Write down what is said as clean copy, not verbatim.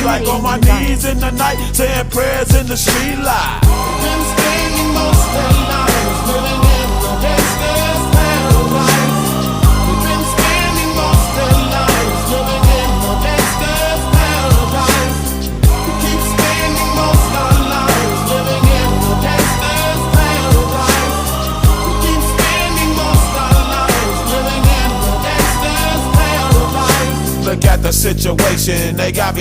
like on my knees in the night, saying prayers in the street light. Been spending most of their lives living in the gangster's paradise. We've been spending most of their lives living in the gangster's paradise. We keep spending most of our lives living in the gangster's paradise. We keep spending most of our lives living in the gangster's paradise. Look at the situation, they got me